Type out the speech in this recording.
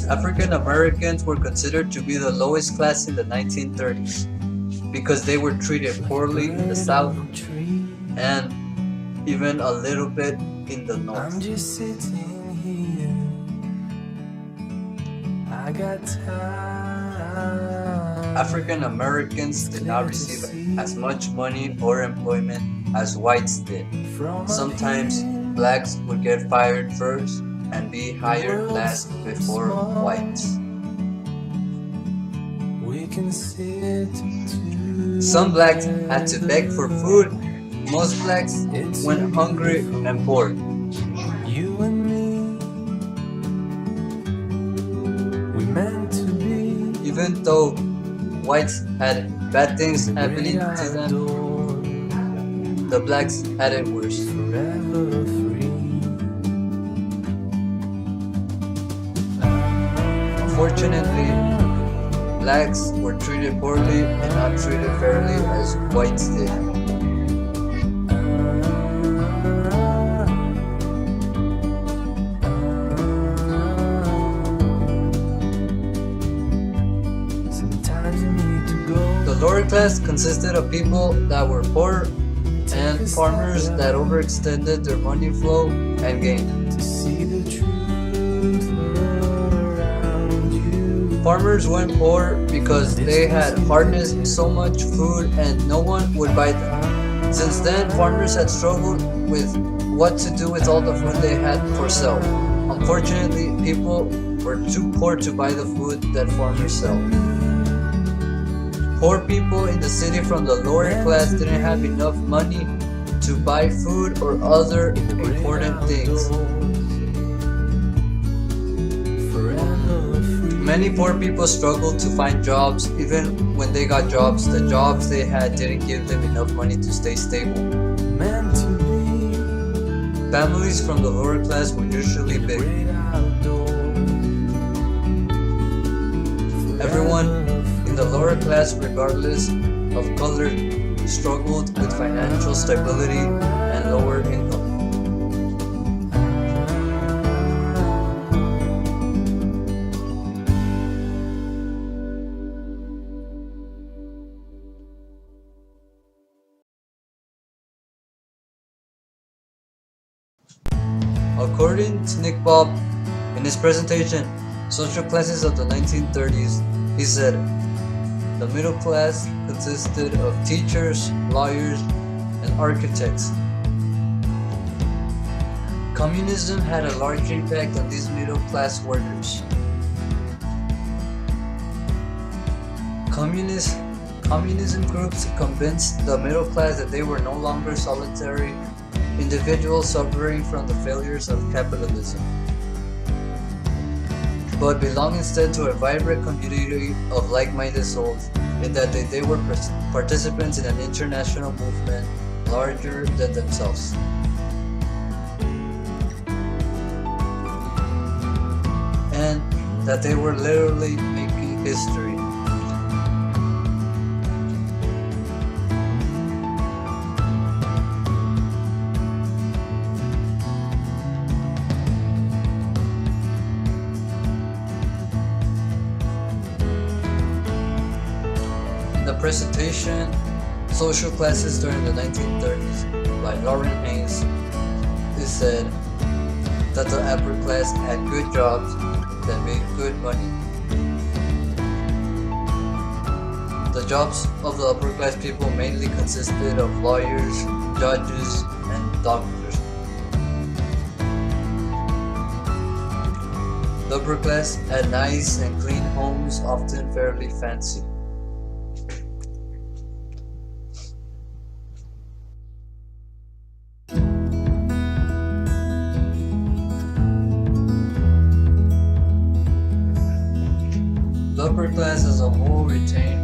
African Americans were considered to be the lowest class in the 1930s because they were treated poorly in the South and even a little bit in the North. I'm just sitting here. I got time. African Americans did not receive as much money or employment as whites did. Sometimes blacks would get fired first and be hired last before whites. We can sit Some blacks had to beg for food. Most blacks went hungry and poor. you and me. We meant to be. Even though whites had bad things happening to them, the blacks had it worse. Forever free. Unfortunately, blacks were treated poorly and not treated fairly as whites did. Sometimes you need to go. The lower class consisted of people that were poor and farmers that overextended their money flow and gain. To see the truth around you. Farmers went poor because they had harnessed so much food and no one would buy them. Since then, farmers had struggled with what to do with all the food they had for sale. Unfortunately, people were too poor to buy the food that farmers sell. Poor people in the city from the lower class didn't have enough money to buy food or other important things. Many poor people struggled to find jobs. Even when they got jobs, the jobs they had didn't give them enough money to stay stable. Meant to be. Families from the lower class were usually big. Great outdoors. Everyone in the lower class, regardless of color, struggled with financial stability and lower income. According to Nick Bob, in his presentation, Social Classes of the 1930s, he said, the middle class consisted of teachers, lawyers, and architects. Communism had a large impact on these middle class workers. Communism groups convinced the middle class that they were no longer solitary individuals suffering from the failures of capitalism, but belong instead to a vibrant community of like-minded souls, and that they were participants in an international movement larger than themselves. And that they were literally making history. The presentation, Social Classes During the 1930s, by Lauren Haynes, it said that the upper class had good jobs that made good money. The jobs of the upper class people mainly consisted of lawyers, judges, and doctors. The upper class had nice and clean homes, often fairly fancy. The upper class as a whole retained